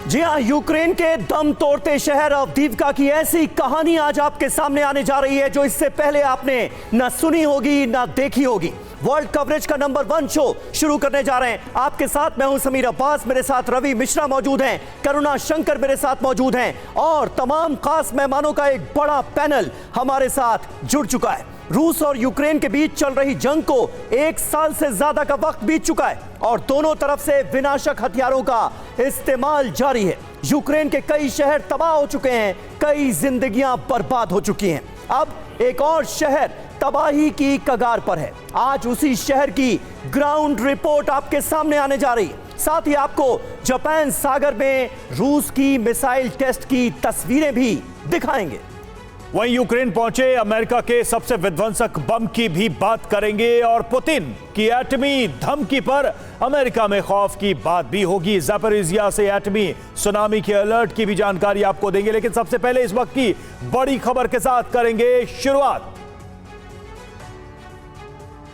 जी हाँ, यूक्रेन के दम तोड़ते शहर अवदीव्का की ऐसी कहानी आज आपके सामने आने जा रही है जो इससे पहले आपने न सुनी होगी न देखी होगी। वर्ल्ड कवरेज का नंबर 1 शो शुरू करने जा रहे हैं। आपके साथ मैं हूं समीर अब्बास, मेरे साथ रवि मिश्रा मौजूद हैं, करुणा शंकर मेरे साथ मौजूद हैं और तमाम खास मेहमानों का एक बड़ा पैनल हमारे साथ जुड़ चुका है। रूस और यूक्रेन के बीच चल रही जंग को 1 साल से ज्यादा का वक्त बीत चुका है और दोनों तरफ से विनाशक हथियारों का इस्तेमाल जारी है। यूक्रेन के कई शहर तबाह हो चुके हैं, कई जिंदगियां बर्बाद हो चुकी हैं। अब एक और शहर तबाही की कगार पर है। आज उसी शहर की ग्राउंड रिपोर्ट आपके सामने आने जा रही है। साथ ही आपको जापान सागर में रूस की मिसाइल टेस्ट की तस्वीरें भी दिखाएंगे। वहीं यूक्रेन पहुंचे अमेरिका के सबसे विध्वंसक बम की भी बात करेंगे और पुतिन की एटमी धमकी पर अमेरिका में खौफ की बात भी होगी। ज़ैपोरिज़िया से एटमी सुनामी के अलर्ट की भी जानकारी आपको देंगे, लेकिन सबसे पहले इस वक्त की बड़ी खबर के साथ करेंगे शुरुआत।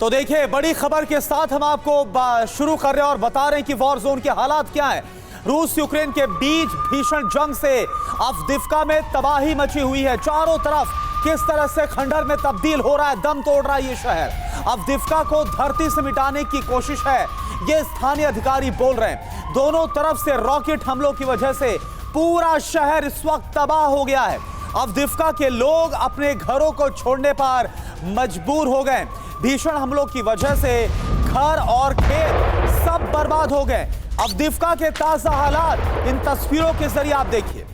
तो देखिए, बड़ी खबर के साथ हम आपको शुरू कर रहे हैं और बता रहे हैं कि वॉर जोन के हालात क्या हैं। रूस यूक्रेन के बीच भीषण जंग से अवदीव्का में तबाही मची हुई है। चारों तरफ किस तरह से खंडहर में तब्दील हो रहा है, दम तोड़ रहा है ये शहर। अवदीव्का को धरती से मिटाने की कोशिश है, ये स्थानीय अधिकारी बोल रहे हैं। दोनों तरफ से रॉकेट हमलों की वजह से पूरा शहर इस वक्त तबाह हो गया है। अवदीव्का के लोग अपने घरों को छोड़ने पर मजबूर हो गए। भीषण हमलों की वजह से घर और खेत सब बर्बाद हो गए। अवदीव्का के ताजा हालात इन तस्वीरों के जरिए आप देखिए।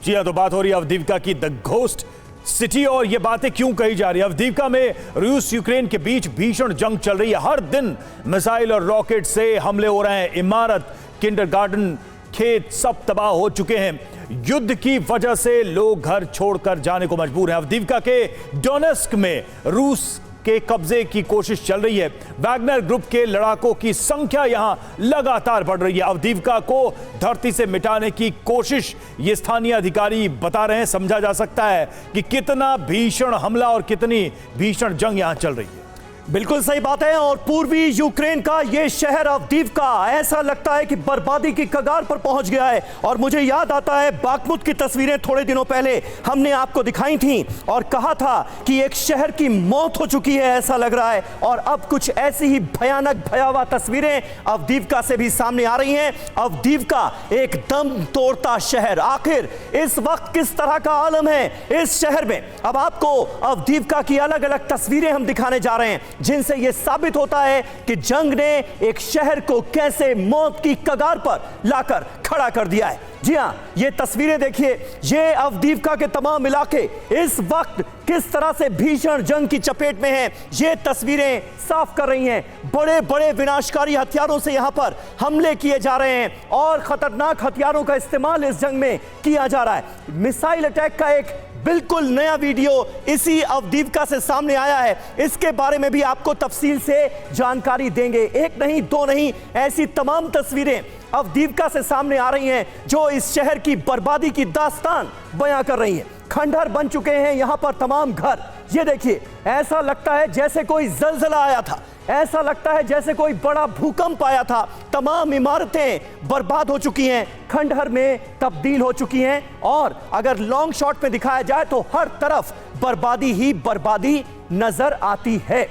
जी हाँ, तो बात हो रही है अवदीव्का की द घोस्ट सिटी। और ये बातें क्यों कही जा रही है? अवदीव्का में रूस यूक्रेन के बीच भीषण जंग चल रही है। हर दिन मिसाइल और रॉकेट से हमले हो रहे हैं। इमारत, किंडरगार्टन, खेत सब तबाह हो चुके हैं। युद्ध की वजह से लोग घर छोड़कर जाने को मजबूर हैं। अवदीव्का के डोनेस्क में रूस के कब्जे की कोशिश चल रही है। वैगनर ग्रुप के लड़ाकों की संख्या यहां लगातार बढ़ रही है। अवदीव्का को धरती से मिटाने की कोशिश ये स्थानीय अधिकारी बता रहे हैं। समझा जा सकता है कि कितना भीषण हमला और कितनी भीषण जंग यहां चल रही है। बिल्कुल सही बात है। और पूर्वी यूक्रेन का यह शहर अवदीव्का ऐसा लगता है कि बर्बादी की कगार पर पहुंच गया है। और मुझे याद आता है बाखमुत की तस्वीरें थोड़े दिनों पहले हमने आपको दिखाई थी और कहा था कि एक शहर की मौत हो चुकी है, ऐसा लग रहा है। और अब कुछ ऐसी ही भयानक भयावह तस्वीरें अवदीव्का से भी सामने आ रही हैं। अवदीव्का एक दम तोड़ता शहर। आखिर इस वक्त किस तरह का आलम है इस शहर में? अब आपको अवदीव्का की अलग अलग तस्वीरें हम दिखाने जा रहे हैं जिनसे यह साबित होता है कि जंग ने एक शहर को कैसे मौत की कगार पर लाकर खड़ा कर दिया है। जी हां, ये तस्वीरें देखिए। ये अवदीव्का के तमाम इलाके इस वक्त किस तरह से भीषण जंग की चपेट में हैं, ये तस्वीरें साफ कर रही हैं। बड़े बड़े विनाशकारी हथियारों से यहां पर हमले किए जा रहे हैं और खतरनाक हथियारों का इस्तेमाल इस जंग में किया जा रहा है। मिसाइल अटैक का एक बिल्कुल नया वीडियो इसी अवदीव्का से सामने आया है। इसके बारे में भी आपको तफसील से जानकारी देंगे। एक नहीं, दो नहीं, ऐसी तमाम तस्वीरें अवदीव्का से सामने आ रही हैं जो इस शहर की बर्बादी की दास्तान बयां कर रही हैं। खंडहर बन चुके हैं यहां पर तमाम घर। ये देखिए, ऐसा लगता है जैसे कोई जलजला आया था, ऐसा लगता है जैसे कोई बड़ा भूकंप आया था। तमाम इमारतें बर्बाद हो चुकी हैं, खंडहर में तब्दील हो चुकी हैं और अगर लॉन्ग शॉट में दिखाया जाए तो हर तरफ बर्बादी ही बर्बादी नजर आती है।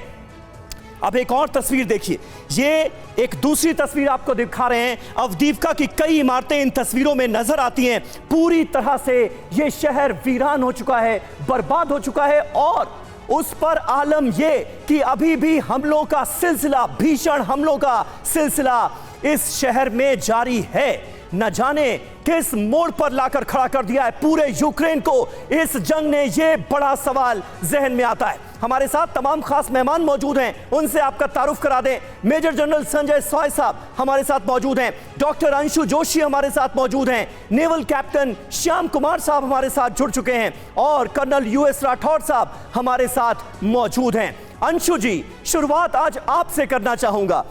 अब एक और तस्वीर देखिए। ये एक दूसरी तस्वीर आपको दिखा रहे हैं। अवदीव्का की कई इमारतें इन तस्वीरों में नजर आती हैं। पूरी तरह से ये शहर वीरान हो चुका है, बर्बाद हो चुका है और उस पर आलम ये कि अभी भी हमलों का सिलसिला, भीषण हमलों का सिलसिला इस शहर में जारी है। न जाने किस मोड़ पर लाकर खड़ा कर दिया है पूरे यूक्रेन को इस जंग ने, ये बड़ा सवाल जहन में आता है। हमारे साथ तमाम खास मेहमान मौजूद हैं, उनसे आपका तारुफ करा दें। मेजर जनरल संजय सॉय साहब हमारे साथ मौजूद हैं, डॉक्टर अंशु जोशी हमारे साथ मौजूद हैं, नेवल कैप्टन श्याम कुमार साहब हमारे साथ जुड़ चुके हैं और कर्नल यूएस राठौड़ साहब हमारे साथ मौजूद हैं। अंशु जी, शुरुआत आज आपसे करना चाहूंगा।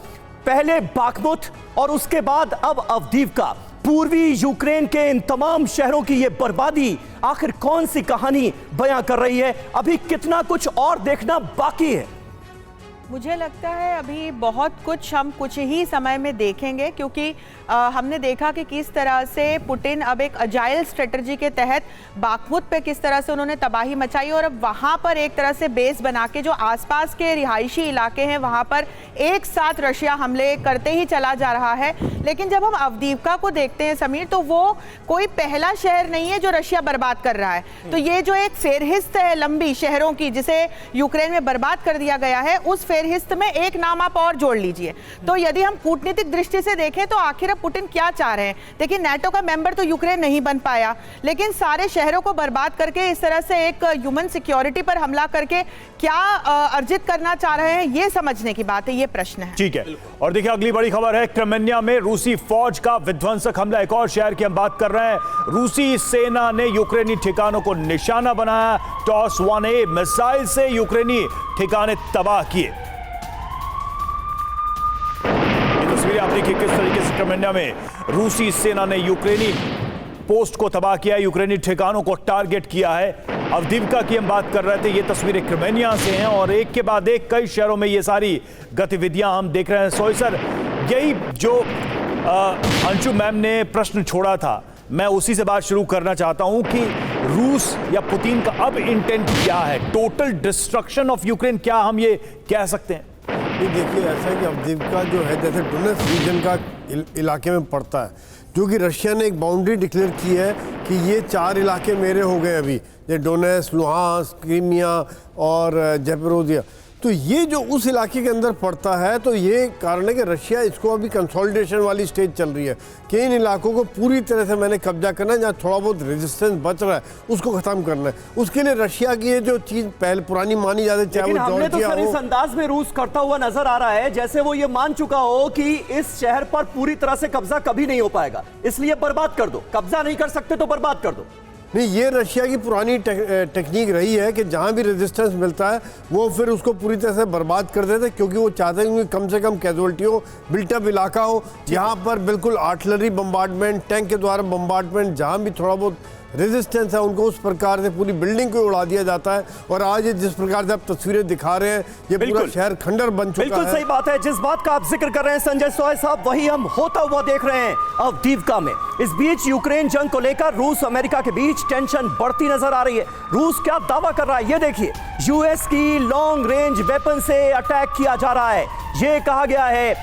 पहले बाखमुत और उसके बाद अब अवदीव्का, पूर्वी यूक्रेन के इन तमाम शहरों की ये बर्बादी आखिर कौन सी कहानी बयां कर रही है? अभी कितना कुछ और देखना बाकी है। मुझे लगता है अभी बहुत कुछ हम कुछ ही समय में देखेंगे, क्योंकि हमने देखा कि किस तरह से पुतिन अब एक अजाइल स्ट्रेटजी के तहत बाखमुत पे किस तरह से उन्होंने तबाही मचाई और अब वहाँ पर एक तरह से बेस बना के जो आसपास के रिहायशी इलाके हैं वहाँ पर एक साथ रशिया हमले करते ही चला जा रहा है। लेकिन जब हम अवदीवका को देखते हैं समीर, तो वो कोई पहला शहर नहीं है जो रशिया बर्बाद कर रहा है। तो ये जो एक फेरहिस्त है लंबी शहरों की जिसे यूक्रेन में बर्बाद कर दिया गया है, उस फेरहिस्त में एक नाम आप और जोड़ लीजिए। तो यदि हम कूटनीतिक दृष्टि से देखें तो आखिर अब पुतिन क्या चाह रहे हैं? देखिए, नाटो का मेंबर तो यूक्रेन नहीं बन पाया, लेकिन सारे शहरों को बर्बाद करके इस तरह से एक ह्यूमन सिक्योरिटी पर हमला करके क्या अर्जित करना चाह रहे हैं, ये समझने की बात है, ये प्रश्न है। ठीक है, और देखिए अगली बड़ी खबर है क्रेमेनिया में रूसी फौज का विध्वंसक हमला। एक और शहर की हम बात कर रहे हैं। रूसी सेना ने यूक्रेनी ठिकानों को निशाना बनाया। टॉस 1A मिसाइल से यूक्रेनी ठिकाने तबाह किए। तस्वीरें आप देखिए किस तरीके से क्रेमेनिया में रूसी सेना ने यूक्रेनी पोस्ट को तबाह किया, यूक्रेनी ठिकानों को टारगेट किया है। अवदीवका की हम बात कर रहे थे, ये तस्वीरें क्रेमेनिया से हैं और एक के बाद एक कई शहरों में ये सारी गतिविधियां हम देख रहे हैं। सोई सर, यही जो अंशु मैम ने प्रश्न छोड़ा था, मैं उसी से बात शुरू करना चाहता हूं कि रूस या पुतिन का अब इंटेंट क्या है? टोटल डिस्ट्रक्शन ऑफ यूक्रेन, क्या हम ये कह सकते हैं? देखिए, ऐसा है कि अवदीवका जो है जैसे डोनेट्स्क रीजन का इलाके में पड़ता है, जो कि रशिया ने एक बाउंड्री डिक्लेयर की है कि ये 4 इलाके मेरे हो गए अभी, ये डोनेट्स्क, लुहांस्क, क्रीमिया और ज़ैपोरिज़िया। तो ये जो उस इलाके के अंदर पड़ता है, तो ये कारण है कि रशिया इसको अभी कंसोलिडेशन वाली स्टेज चल रही है कि इन इलाकों को पूरी तरह से मैंने कब्जा करना है, जहाँ थोड़ा बहुत रेजिस्टेंस बच रहा है उसको खत्म करना है। उसके लिए रशिया की ये जो चीज़ पहले पुरानी मानी जाती है, चाहे वो हमने तो सर इस अंदाज में रूस करता हुआ नजर आ रहा है जैसे वो ये मान चुका हो कि इस शहर पर पूरी तरह से कब्जा कभी नहीं हो पाएगा, इसलिए बर्बाद कर दो। कब्जा नहीं कर सकते तो बर्बाद कर दो। नहीं, ये रशिया की पुरानी टेक्निक रही है कि जहाँ भी रेजिस्टेंस मिलता है वो फिर उसको पूरी तरह से बर्बाद कर देते हैं, क्योंकि वो चाहते हैं कि कम से कम कैजुअल्टी हो, बिल्टअप इलाका हो, जहाँ पर बिल्कुल आर्टिलरी बम्बार्डमेंट, टैंक के द्वारा बम्बार्डमेंट, जहाँ भी थोड़ा बहुत रेजिस्टेंस है उनको उस प्रकार से पूरी बिल्डिंग को उड़ा दिया जाता है। और आज ये जिस प्रकार से आप तस्वीरें दिखा रहे हैं, ये पूरा शहर खंडर बन चुका है। बिल्कुल सही बात है, जिस बात का आप जिक्र कर रहे हैं संजय सोय साहब, वही हम होता हुआ देख रहे हैं अवदीवका में। इस बीच यूक्रेन जंग को लेकर रूस अमेरिका के बीच टेंशन बढ़ती नजर आ रही है। रूस क्या दावा कर रहा है, ये देखिए। यूएस की लॉन्ग रेंज वेपन से अटैक किया जा रहा है, ये कहा गया है,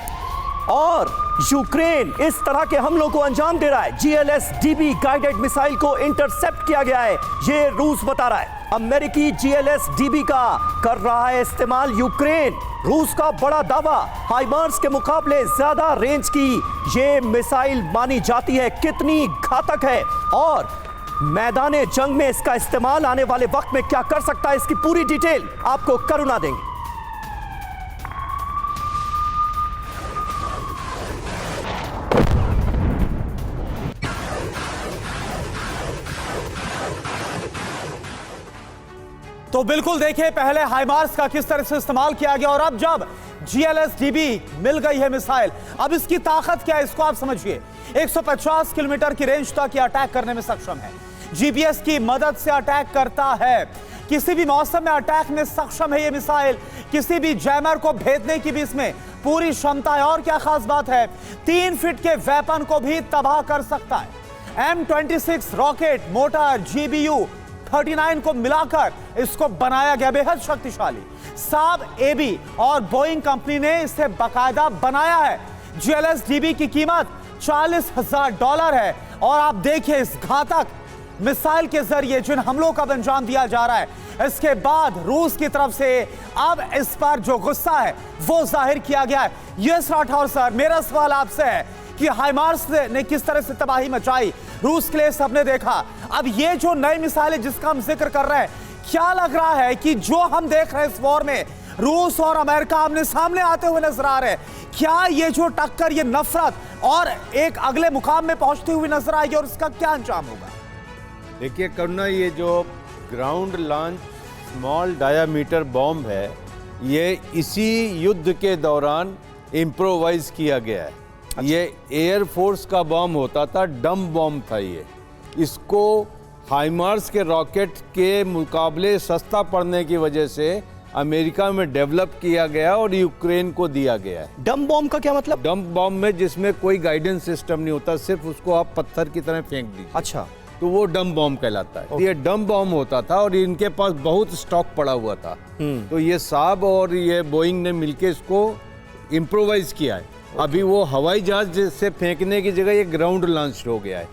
और यूक्रेन इस तरह के हमलों को अंजाम दे रहा है। GLSDB गाइडेड मिसाइल को इंटरसेप्ट किया गया है, ये रूस बता रहा है। अमेरिकी GLSDB का कर रहा है इस्तेमाल यूक्रेन। रूस का बड़ा दावा, हाइमार्स के मुकाबले ज्यादा रेंज की ये मिसाइल मानी जाती है। कितनी घातक है और मैदाने जंग में इसका इस्तेमाल आने वाले वक्त में क्या कर सकता है, इसकी पूरी डिटेल आपको करुणा देंगे। तो बिल्कुल देखिए, पहले हाइमार्स का किस तरह से इस्तेमाल किया गया और अब जब GLSDB मिल गई है मिसाइल, अब इसकी ताकत क्या है इसको आप समझिए। 150 किलोमीटर की रेंज तक ये अटैक करने में सक्षम है। GPS की मदद से अटैक करता है, किसी भी मौसम में अटैक में सक्षम है ये मिसाइल, किसी भी जैमर को भेदने की भी इसमें पूरी क्षमता है। और क्या खास बात है, 3 फीट के वेपन को भी तबाह कर सकता है। M26 रॉकेट मोटर GBU 39 को मिलाकर इसको बनाया गया, बेहद शक्तिशाली। साब AB और बोइंग कंपनी ने इसे बाकायदा बनाया है। GLSDB की कीमत $40,000 है। और आप देखिए इस घातक मिसाइल के जरिए जिन हमलों का अंजाम दिया जा रहा है, इसके बाद रूस की तरफ से अब इस पर जो गुस्सा है वो जाहिर किया गया है। यस राठौर सर, मेरा सवाल आपसे है कि हाइमार्स ने किस तरह से तबाही मचाई रूस के लिए सबने देखा। अब ये जो नई मिसाइल है जिसका हम जिक्र कर रहे हैं, क्या लग रहा है कि जो हम देख रहे हैं इस वॉर में रूस और अमेरिका आमने सामने आते हुए नजर आ रहे हैं, क्या ये जो टक्कर, ये नफरत और एक अगले मुकाम में पहुंचती हुई नजर आएगी और इसका क्या अंजाम होगा? देखिए करुणा, ये जो ground launch small diameter bomb है, ये इसी युद्ध के दौरान इम्प्रोवाइज किया गया है। ये एयर फोर्स का बॉम्ब होता था, डम बॉम्ब था ये। इसको हाइमार्स के रॉकेट के मुकाबले सस्ता पड़ने की वजह से अमेरिका में डेवलप किया गया और यूक्रेन को दिया गया है। डम बॉम्ब का क्या मतलब? डम बॉम्ब में जिसमें कोई गाइडेंस सिस्टम नहीं होता, सिर्फ उसको आप पत्थर की तरह फेंक दीजिए, अच्छा, तो वो डम बॉम्ब कहलाता है। ये डम बॉम्ब होता था और इनके पास बहुत स्टॉक पड़ा हुआ था। तो ये साब और ये बोइंग ने मिलके इसको इम्प्रोवाइज किया है। अभी वो हवाई जहाज से फेंकने की जगह ये ग्राउंड लॉन्च हो गया है।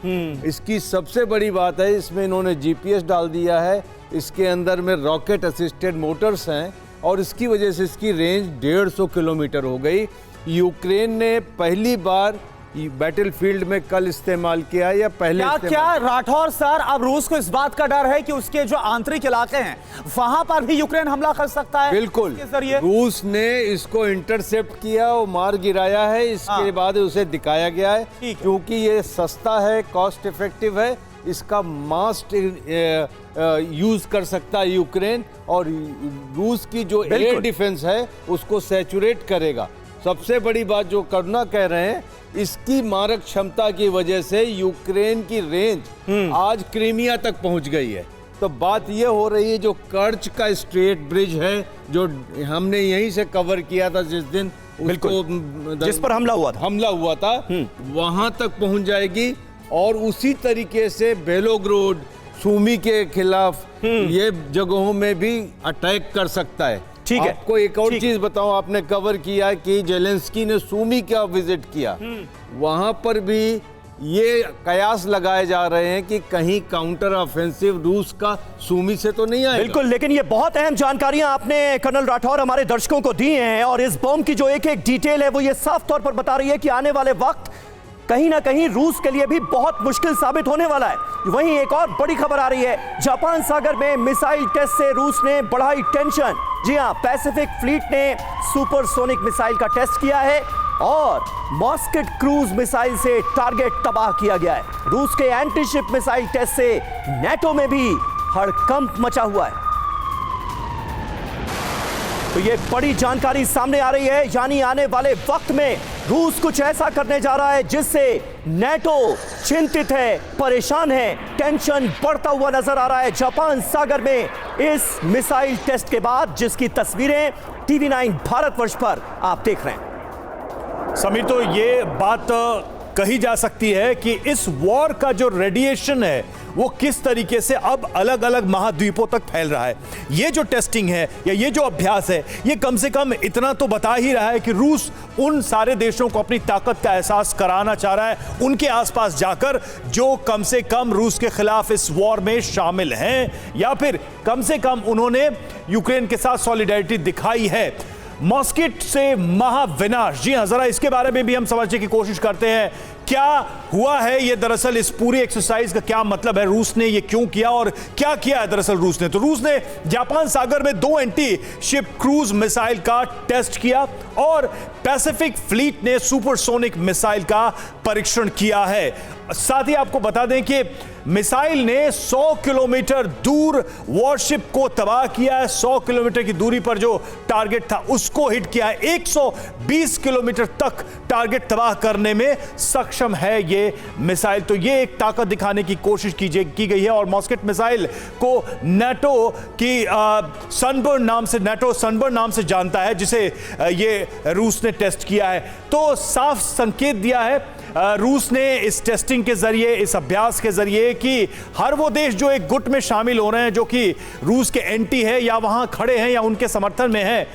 इसकी सबसे बड़ी बात है, इसमें इन्होंने जीपीएस डाल दिया है, इसके अंदर में रॉकेट असिस्टेड मोटर्स हैं और इसकी वजह से इसकी रेंज 150 किलोमीटर हो गई। यूक्रेन ने पहली बार बैटलफील्ड में कल इस्तेमाल किया या पहले क्या राठौर सर, अब रूस को इस बात का डर है कि उसके जो आंतरिक इलाके हैं वहां पर भी यूक्रेन हमला कर सकता है? बिल्कुल, रूस ने इसको इंटरसेप्ट किया और मार गिराया है। इसके बाद उसे दिखाया गया है क्योंकि ये सस्ता है, कॉस्ट इफेक्टिव है, इसका मास्ट यूज कर सकता है यूक्रेन और रूस की जो एयर डिफेंस है उसको सैचुरेट करेगा। सबसे बड़ी बात जो करना कह रहे हैं, इसकी मारक क्षमता की वजह से यूक्रेन की रेंज आज क्रीमिया तक पहुंच गई है। तो बात यह हो रही है, जो कर्च का स्ट्रेट ब्रिज है जो हमने यहीं से कवर किया था जिस दिन जिस पर हमला हुआ था, वहां तक पहुंच जाएगी और उसी तरीके से बेलोग्रोड, सूमी के खिलाफ ये जगहों में भी अटैक कर सकता है। ठीक है। आपको एक और चीज बताऊं, आपने कवर किया कि जेलेंस्की ने सूमी का विजिट किया, वहां पर भी ये कयास लगाए जा रहे हैं कि कहीं काउंटर ऑफेंसिव रूस का सूमी से तो नहीं आएगा। बिल्कुल, लेकिन ये बहुत अहम जानकारियां आपने कर्नल राठौर हमारे दर्शकों को दी हैं और इस बॉम्ब की जो एक एक डिटेल है वो ये साफ तौर पर बता रही है कि आने वाले वक्त कहीं ना कहीं रूस के लिए भी बहुत मुश्किल साबित होने वाला है। वहीं एक और बड़ी खबर आ रही है, जापान सागर में मिसाइल टेस्ट से रूस ने बढ़ाई टेंशन। जी हां, पैसिफिक फ्लीट ने सुपरसोनिक मिसाइल का टेस्ट किया है और मॉस्किट क्रूज मिसाइल से टारगेट तबाह किया गया है। रूस के एंटीशिप मिसाइल टेस्ट से नेटो में भी हड़कंप मचा हुआ है। तो ये बड़ी जानकारी सामने आ रही है, यानी आने वाले वक्त में रूस कुछ ऐसा करने जा रहा है जिससे नेटो चिंतित है, परेशान है, टेंशन बढ़ता हुआ नजर आ रहा है जापान सागर में इस मिसाइल टेस्ट के बाद, जिसकी तस्वीरें TV9 भारतवर्ष पर आप देख रहे हैं। समीर, तो ये बात कही जा सकती है कि इस वॉर का जो रेडिएशन है वो किस तरीके से अब अलग अलग महाद्वीपों तक फैल रहा है। ये जो टेस्टिंग है या ये जो अभ्यास है, ये कम से कम इतना तो बता ही रहा है कि रूस उन सारे देशों को अपनी ताकत का एहसास कराना चाह रहा है, उनके आसपास जाकर, जो कम से कम रूस के खिलाफ इस वॉर में शामिल हैं या फिर कम से कम उन्होंने यूक्रेन के साथ सॉलिडेरिटी दिखाई है। मॉस्किट से महाविनाश, जी हां, जरा इसके बारे में भी हम समझने की कोशिश करते हैं। क्या हुआ है ये दरअसल, इस पूरी एक्सरसाइज का क्या मतलब है, रूस ने ये क्यों किया और क्या किया है दरअसल रूस ने? तो रूस ने जापान सागर में 2 एंटी शिप क्रूज मिसाइल का टेस्ट किया और पैसिफिक फ्लीट ने सुपरसोनिक मिसाइल का परीक्षण किया है। साथ ही आपको बता दें कि मिसाइल ने 100 किलोमीटर दूर वॉरशिप को तबाह किया है। 100 किलोमीटर की दूरी पर जो टारगेट था उसको हिट किया है। 120 किलोमीटर तक टारगेट तबाह करने में सक्षम है ये मिसाइल। तो ये एक ताकत दिखाने की कोशिश की गई है और मॉस्किट मिसाइल को नेटो की नेटो सनबर्न नाम से जानता है, जिसे ये रूस ने टेस्ट किया है। तो साफ संकेत दिया है रूस ने इस टेस्टिंग के जरिए, इस अभ्यास के जरिए, कि हर वो देश जो एक गुट में शामिल हो रहे हैं, जो कि रूस के एंटी है या वहां खड़े हैं या उनके समर्थन में हैं,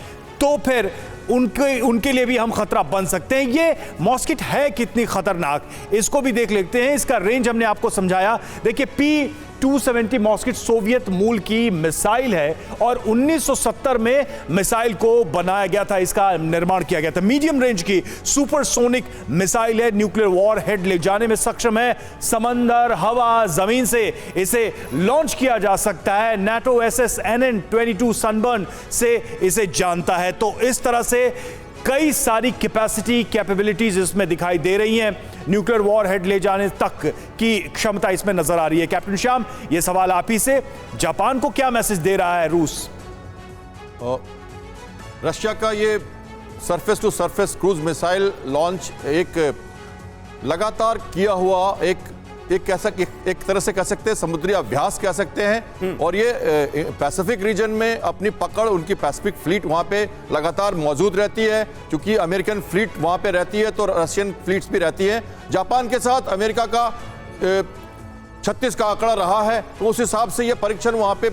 तो फिर उनके लिए भी हम खतरा बन सकते हैं। ये मॉस्किट है कितनी खतरनाक, इसको भी देख लेते हैं। इसका रेंज हमने आपको समझाया। देखिए, P-270 मॉस्किट सोवियत मूल की मिसाइल है और 1970 में मिसाइल को बनाया गया था, इसका निर्माण किया गया था। मीडियम रेंज की सुपरसोनिक मिसाइल है, न्यूक्लियर वॉर हेड ले जाने में सक्षम है। समंदर, हवा, जमीन से इसे लॉन्च किया जा सकता है। NATO SSNN-22 सनबर्न से इसे जानता है। तो इस तरह से कई सारी कैपेबिलिटीज इसमें दिखाई दे रही हैं। न्यूक्लियर वॉर हेड ले जाने तक की क्षमता इसमें नजर आ रही है। कैप्टन श्याम, ये सवाल आप ही से, जापान को क्या मैसेज दे रहा है रूस? रशिया का ये surface to surface cruise missile launch एक लगातार किया हुआ एक तरह से कह सकते हैं समुद्री अभ्यास कह सकते हैं। और ये पैसिफिक रीजन में अपनी पकड़, उनकी पैसिफिक फ्लीट वहाँ पे लगातार मौजूद रहती है, क्योंकि अमेरिकन फ्लीट वहाँ पे रहती है तो रशियन फ्लीट्स भी रहती है। जापान के साथ अमेरिका का 36 का आंकड़ा रहा है, तो उस हिसाब से ये परीक्षण वहाँ पे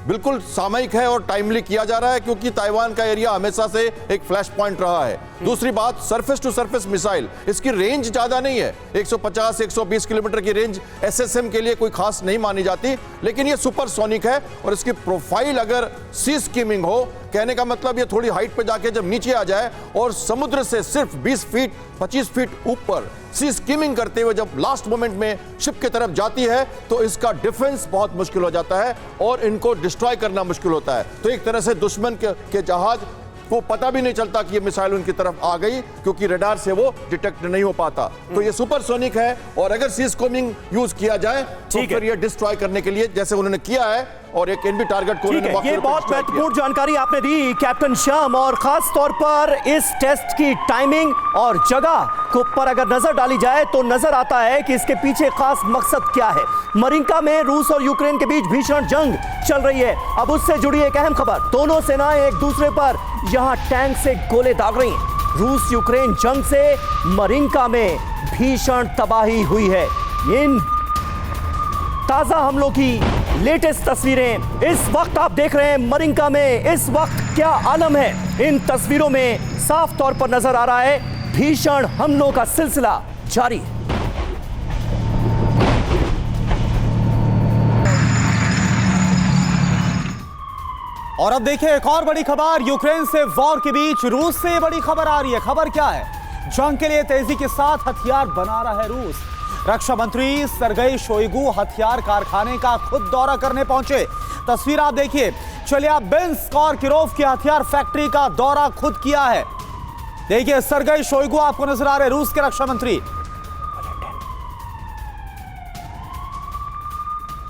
बिल्कुल सामयिक है और टाइमली किया जा रहा है, क्योंकि ताइवान का एरिया हमेशा से एक फ्लैश पॉइंट रहा है। दूसरी बात, सरफेस टू सरफेस मिसाइल, इसकी रेंज ज्यादा नहीं है, 150-120 किलोमीटर की रेंज एसएसएम के लिए कोई खास नहीं मानी जाती, लेकिन ये सुपरसोनिक है और इसकी प्रोफाइल अगर सी स्कीमिंग हो, कहने का मतलब ये थोड़ी हाइट पे जाके जब नीचे आ जाए और समुद्र से सिर्फ 20 फीट 25 फीट ऊपर सी स्कीमिंग करते हुए जब लास्ट मोमेंट में शिप की तरफ जाती है, तो इसका डिफेंस बहुत मुश्किल हो जाता है और इनको डिस्ट्रॉय करना मुश्किल होता है। तो एक तरह से दुश्मन के जहाज को पता भी नहीं चलता कि ये मिसाइल उनकी तरफ आ गई, क्योंकि रडार से वो डिटेक्ट नहीं हो पाता। तो ये सुपरसोनिक है और अगर सी स्कीमिंग यूज किया जाए तो फिर ये डिस्ट्रॉय करने के लिए जैसे उन्होंने किया है और एक एनबी टारगेट को ये बहुत महत्वपूर्ण जानकारी आपने दी कैप्टन श्याम, और खास तौर पर इस टेस्ट की टाइमिंग और जगह को पर अगर नजर डाली जाए तो नजर आता है कि इसके पीछे खास मकसद क्या है। मरिंका में रूस और यूक्रेन के बीच भीषण जंग चल रही है। अब उससे जुड़ी एक अहम खबर, दोनों सेनाएं एक दूसरे पर यहां टैंक से गोले दाग रही हैं। रूस यूक्रेन जंग से मरिंका में भीषण तबाही हुई है। इन ताजा हमलों की लेटेस्ट तस्वीरें इस वक्त आप देख रहे हैं। मरिंका में इस वक्त क्या आलम है, इन तस्वीरों में साफ तौर पर नजर आ रहा है। भीषण हमलों का सिलसिला जारी है। और अब देखिए एक और बड़ी खबर, यूक्रेन से वॉर के बीच रूस से बड़ी खबर आ रही है। खबर क्या है? जंग के लिए तेजी के साथ हथियार बना रहा है रूस। रक्षा मंत्री सरगई शोइगु हथियार कारखाने का खुद दौरा करने पहुंचे। तस्वीर आप देखिए, चेल्याबिंस्क और किरोव की हथियार फैक्ट्री का दौरा खुद किया है। देखिए सरगई शोइगु आपको नजर आ रहे, रूस के रक्षा मंत्री।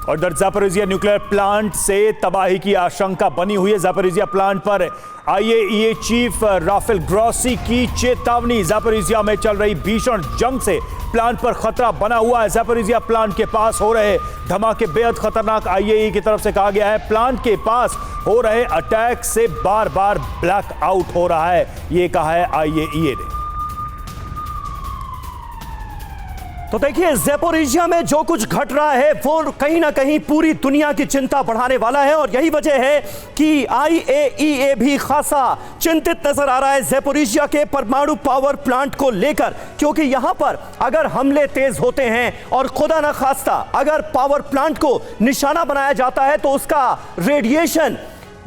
और दर ज़ापोरिज़िया न्यूक्लियर प्लांट से तबाही की आशंका बनी हुई है। ज़ापोरिज़िया प्लांट पर आईएईए चीफ राफेल ग्रॉसी की चेतावनी। ज़ापोरिज़िया में चल रही भीषण जंग से प्लांट पर खतरा बना हुआ है। ज़ापोरिज़िया प्लांट के पास हो रहे धमाके बेहद खतरनाक, आईएईए की तरफ से कहा गया है। प्लांट के पास हो रहे अटैक से बार बार ब्लैक आउट हो रहा है, ये कहा है आईएईए ने। तो देखिए ज़ैपोरिज़िया में जो कुछ घट रहा है वो कहीं ना कहीं पूरी दुनिया की चिंता बढ़ाने वाला है, और यही वजह है कि आईएईए भी खासा चिंतित नजर आ रहा है ज़ैपोरिज़िया के परमाणु पावर प्लांट को लेकर, क्योंकि यहां पर अगर हमले तेज होते हैं और खुदा न खास्ता अगर पावर प्लांट को निशाना बनाया जाता है तो उसका रेडिएशन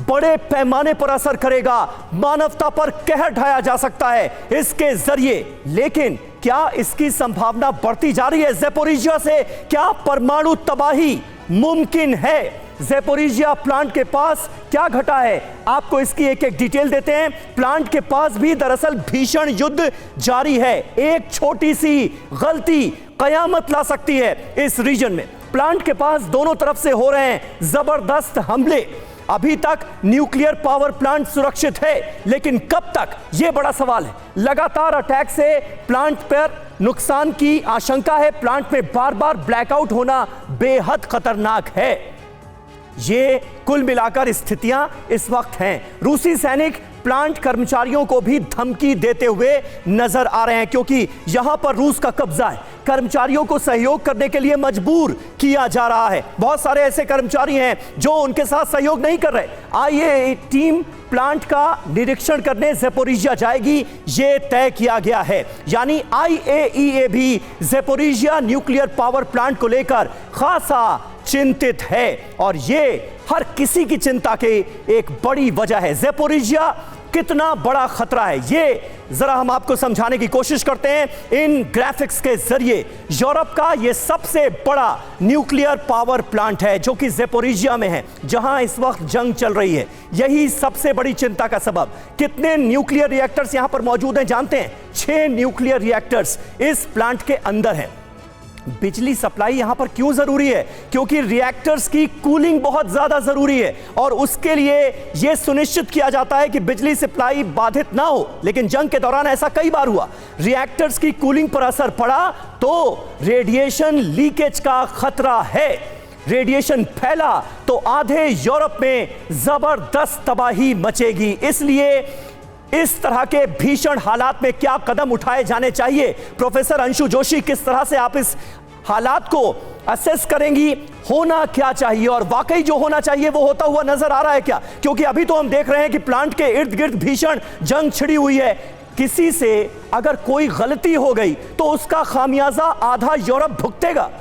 बड़े पैमाने पर असर करेगा, मानवता पर कहर ढाया जा सकता है इसके जरिए। लेकिन क्या इसकी संभावना बढ़ती जा रही है? ज़ैपोरिज़िया से क्या परमाणु तबाही मुमकिन है? ज़ैपोरिज़िया प्लांट के पास क्या घटा है, आपको इसकी एक एक डिटेल देते हैं। प्लांट के पास भी दरअसल भीषण युद्ध जारी है। एक छोटी सी गलती कयामत ला सकती है इस रीजन में। प्लांट के पास दोनों तरफ से हो रहे हैं जबरदस्त हमले। अभी तक न्यूक्लियर पावर प्लांट सुरक्षित है, लेकिन कब तक, यह बड़ा सवाल है। लगातार अटैक से प्लांट पर नुकसान की आशंका है। प्लांट में बार बार ब्लैकआउट होना बेहद खतरनाक है। ये कुल मिलाकर स्थितियां इस वक्त हैं। रूसी सैनिक प्लांट कर्मचारियों को भी धमकी देते हुए नजर आ रहे हैं, क्योंकि यहां पर रूस का कब्जा है। कर्मचारियों को सहयोग करने के लिए मजबूर किया जा रहा है। बहुत सारे ऐसे कर्मचारी हैं जो उनके साथ सहयोग नहीं कर रहे। आईएईए टीम प्लांट का निरीक्षण करने ज़ैपोरिज़िया जाएगी, यह तय किया गया है। यानी आईएईए भी ज़ैपोरिज़िया न्यूक्लियर पावर प्लांट को लेकर खासा चिंतित है, और यह हर किसी की चिंता की एक बड़ी वजह है। ज़ैपोरिज़िया कितना बड़ा खतरा है, ये जरा हम आपको समझाने की कोशिश करते हैं इन ग्राफिक्स के जरिए। यूरोप का ये सबसे बड़ा न्यूक्लियर पावर प्लांट है जो कि ज़ैपोरिज़िया में है, जहां इस वक्त जंग चल रही है। यही सबसे बड़ी चिंता का सबब। कितने न्यूक्लियर रिएक्टर्स यहां पर मौजूद हैं जानते हैं? 6 न्यूक्लियर रिएक्टर्स इस प्लांट के अंदर हैं। बिजली सप्लाई यहां पर क्यों जरूरी है? क्योंकि रिएक्टर्स की कूलिंग बहुत ज्यादा जरूरी है और उसके लिए यह सुनिश्चित किया जाता है कि बिजली सप्लाई बाधित ना हो। लेकिन जंग के दौरान ऐसा कई बार हुआ, रिएक्टर्स की कूलिंग पर असर पड़ा तो रेडिएशन लीकेज का खतरा है। रेडिएशन फैला तो आधे यूरोप में जबरदस्त तबाही मचेगी। इसलिए इस तरह के भीषण हालात में क्या कदम उठाए जाने चाहिए? प्रोफेसर अंशु जोशी, किस तरह से आप इस हालात को असेस करेंगी? होना क्या चाहिए और वाकई जो होना चाहिए वो होता हुआ नजर आ रहा है क्या? क्योंकि अभी तो हम देख रहे हैं कि प्लांट के इर्द गिर्द भीषण जंग छिड़ी हुई है। किसी से अगर कोई गलती हो गई तो उसका खामियाजा आधा यूरोप भुगतेगा।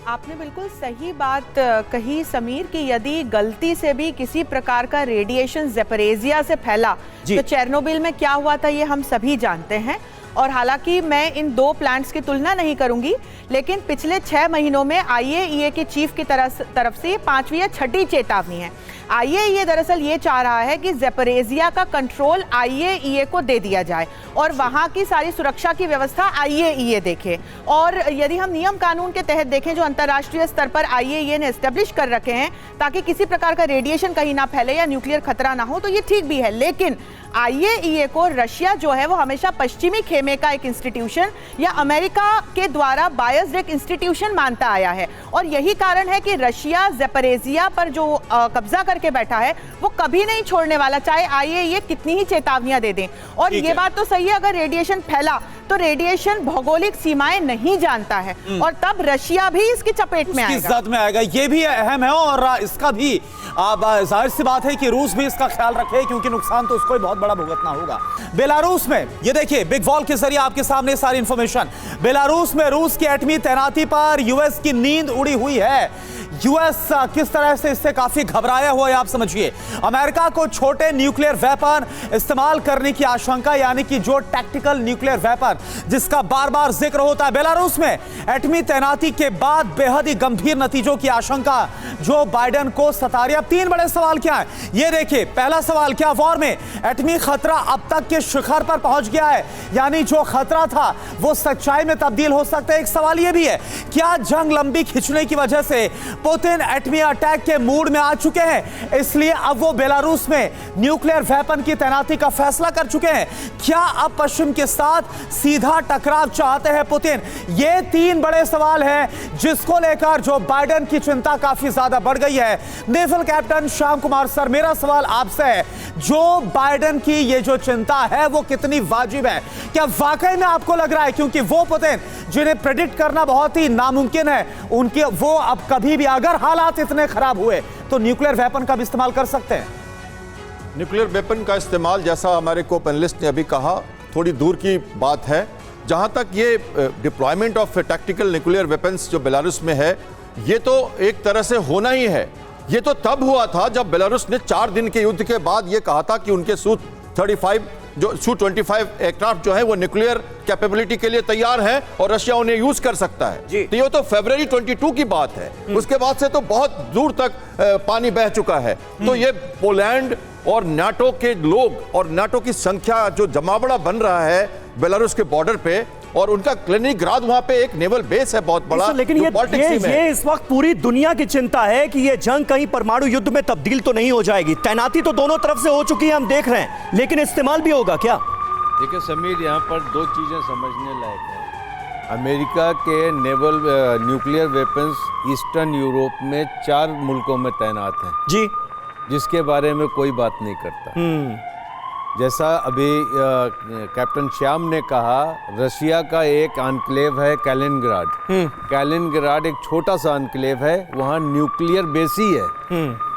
आपने बिल्कुल सही बात कही समीर कि यदि गलती से भी किसी प्रकार का रेडिएशन ज़ैपोरिज़िया से फैला तो चेरनोबिल में क्या हुआ था ये हम सभी जानते हैं। और हालांकि मैं इन दो प्लांट्स की तुलना नहीं करूंगी, लेकिन पिछले 6 महीनों में IAEA के चीफ की तरफ से 5वीं या 6ठी चेतावनी है। IAEA दरअसल ये चाह रहा है कि ज़ैपोरिज़िया का कंट्रोल IAEA को दे दिया जाए और वहाँ की सारी सुरक्षा की व्यवस्था IAEA देखे। और यदि हम नियम कानून के तहत देखें जो अंतर्राष्ट्रीय स्तर पर IAEA ने एस्टेब्लिश कर रखे हैं ताकि किसी प्रकार का रेडिएशन कहीं ना फैले या न्यूक्लियर खतरा ना हो, तो ये ठीक भी है। लेकिन IAEA को रशिया जो है वो हमेशा पश्चिमी खेमे का एक इंस्टीट्यूशन या अमेरिका के द्वारा बायस्ड एक इंस्टीट्यूशन मानता आया है और यही कारण है कि रशिया ज़ैपोरिज़िया पर जो कब्जा करके बैठा है वो कभी नहीं छोड़ने वाला, चाहे IAEA कितनी ही चेतावनियां दे दें। और ये बात तो सही है, अगर रेडिएशन फैला तो रेडिएशन भौगोलिक सीमाएं नहीं जानता है और तब रशिया भी इसकी चपेट में आएगा, जद में आएगा। ये भी अहम है और इसका भी जाहिर सी बात है कि रूस भी इसका ख्याल रखे क्योंकि नुकसान तो उसको ही बहुत बड़ा भुगतना होगा। बेलारूस में ये देखिए बिग वॉल के जरिए आपके सामने सारी इंफॉर्मेशन। बेलारूस में रूस की एटमी तैनाती पर यूएस की नींद उड़ी हुई है। यूएस किस तरह से इससे काफी घबराया हुआ है आप समझिए। अमेरिका को छोटे न्यूक्लियर वेपन इस्तेमाल करने की आशंका, यानी कि जो टैक्टिकल न्यूक्लियर वेपन जिसका बार बार जिक्र होता है। बेलारूस में एटमी तैनाती के बाद बेहद ही गंभीर नतीजों की आशंका जो बाइडेन को सता रही है। अब 3 बड़े सवाल क्या है ये देखिए। पहला सवाल, क्या वॉर में एटमी खतरा अब तक के शिखर पर पहुंच गया है, यानी जो खतरा था वो सच्चाई में तब्दील हो सकता है? एक सवाल ये भी है, क्या जंग लंबी खिंचने की वजह से पुतिन एटमी अटैक के मूड में आ चुके हैं, इसलिए अब वो बेलारूस में न्यूक्लियर वेपन की तैनाती का फैसला कर चुके हैं? क्या अब पश्चिम के साथ सीधा टकराव चाहते हैं पुतिन? ये 3 बड़े सवाल हैं जिसको लेकर जो बाइडेन की चिंता काफी ज्यादा बढ़ गई है। Naval captain Shyam Kumar sir, मेरा सवाल आपसे है, जो बाइडेन की ये जो चिंता है वो कितनी वाजिब है? क्या वाकई में आपको लग रहा है, क्योंकि वो पुतिन जिन्हें प्रेडिक्ट करना बहुत ही नामुमकिन है, उनके वो अब कभी भी अगर हालात इतने खराब हुए तो न्यूक्लियर वेपन का भी इस्तेमाल कर सकते हैं? न्यूक्लियर वेपन का इस्तेमाल, जैसा हमारे को पैनलिस्ट ने अभी कहा, थोड़ी दूर की बात है। जहां तक ये deployment of tactical nuclear weapons जो बेलारूस में है, ये तो एक तरह से होना ही है। ये तो तब हुआ था जब बेलारूस ने 4 दिन के युद्ध के बाद ये कहा था कि उनके Su-25 एयरक्राफ्ट जो है वो न्यूक्लियर कैपेबिलिटी के लिए तैयार हैं और रशिया उन्हें यूज कर सकता है। तो ये तो फरवरी 22 की बात है। उसके बाद से तो बहुत दूर तक पानी बह चुका है। तो ये पोलैंड और नाटो के लोग और नाटो की संख्या जो जमावड़ा बन रहा है बेलारूस के बॉर्डर पे, और उनका क्लिनिग्राद वहां पे एक नेवल बेस है बहुत बड़ा। लेकिन ये इस वक्त पूरी दुनिया की चिंता है कि ये जंग कहीं परमाणु युद्ध में तब्दील तो नहीं हो जाएगी। तैनाती तो दोनों तरफ से हो चुकी है, हम देख रहे हैं, लेकिन इस्तेमाल भी होगा क्या? देखिए समीर, यहाँ पर 2 चीजें समझने लायक है। अमेरिका के naval nuclear weapons eastern Europe में 4 मुल्कों में तैनात हैं जी, जिसके बारे में कोई बात नहीं करता। जैसा अभी कैप्टन श्याम ने कहा, रशिया का एक एन्क्लेव है कैलिनग्राड। कैलिनग्राड एक छोटा सा एन्क्लेव है, वहाँ न्यूक्लियर बेस ही है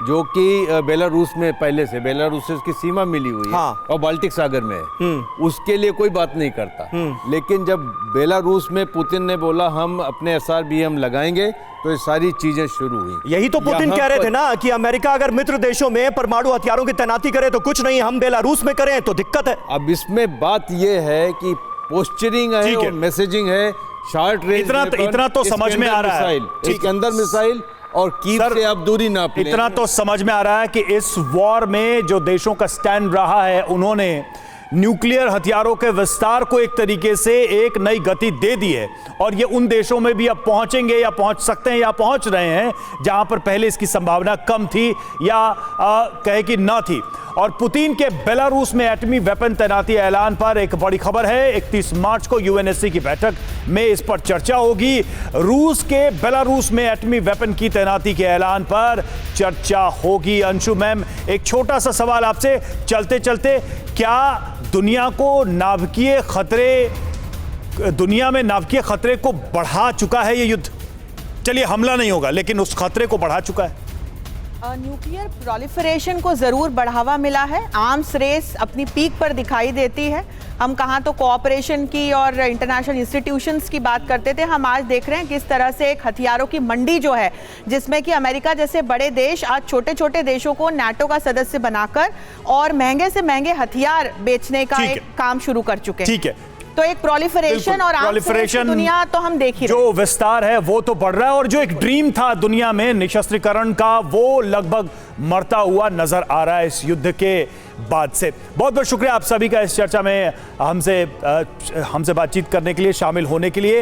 जो कि बेलारूस में पहले से बेलारूस से उसकी सीमा मिली हुई है और बाल्टिक सागर में है। उसके लिए कोई बात नहीं करता। लेकिन जब बेलारूस में पुतिन ने बोला हम अपने SRBM लगाएंगे तो ये सारी चीजें शुरू हुई। यही तो पुतिन कह रहे थे ना कि अमेरिका अगर मित्र देशों में परमाणु हथियारों की तैनाती करे तो कुछ नहीं, हम बेलारूस में करें तो दिक्कत है। अब इसमें बात ये है कि पोस्चरिंग है और मैसेजिंग है। शॉर्ट रेंज इतना तो समझ में आ रहा है, इसके अंदर मिसाइल और कीव से आप दूरी नाप लें। इतना तो समझ में आ रहा है कि इस वॉर में जो देशों का स्टैंड रहा है, उन्होंने न्यूक्लियर हथियारों के विस्तार को एक तरीके से एक नई गति दे दी है और ये उन देशों में भी अब पहुंचेंगे या पहुंच सकते हैं या पहुंच रहे हैं जहां पर पहले इसकी संभावना कम थी या कहे कि ना थी। और पुतिन के बेलारूस में एटमी वेपन तैनाती ऐलान पर एक बड़ी खबर है। 31 मार्च को यूएनएससी की बैठक में इस पर चर्चा होगी। रूस के बेलारूस में एटमी वेपन की तैनाती के ऐलान पर चर्चा होगी। अंशु मैम, एक छोटा सा सवाल आपसे चलते चलते, क्या दुनिया में नाभिकीय खतरे को बढ़ा चुका है ये युद्ध? चलिए, हमला नहीं होगा लेकिन उस खतरे को बढ़ा चुका है। न्यूक्लियर प्रोलिफरेशन को जरूर बढ़ावा मिला है। आर्म्स रेस अपनी पीक पर दिखाई देती है। हम कहाँ तो कोऑपरेशन की और इंटरनेशनल इंस्टीट्यूशंस की बात करते थे, हम आज देख रहे हैं किस तरह से एक हथियारों की मंडी जो है, जिसमें कि अमेरिका जैसे बड़े देश आज छोटे छोटे देशों को नाटो का सदस्य बनाकर और महंगे से महंगे हथियार बेचने का एक काम शुरू कर चुके हैं। ठीक है, तो एक प्रोलिफरेशन और प्रोलिफरेशन दुनिया तो हम देख ही रहे हैं। जो विस्तार है वो तो बढ़ रहा है और जो एक ड्रीम था दुनिया में निशस्त्रीकरण का, वो लगभग मरता हुआ नजर आ रहा है इस युद्ध के बाद से। बहुत बहुत शुक्रिया आप सभी का इस चर्चा में हमसे बातचीत करने के लिए, शामिल होने के लिए।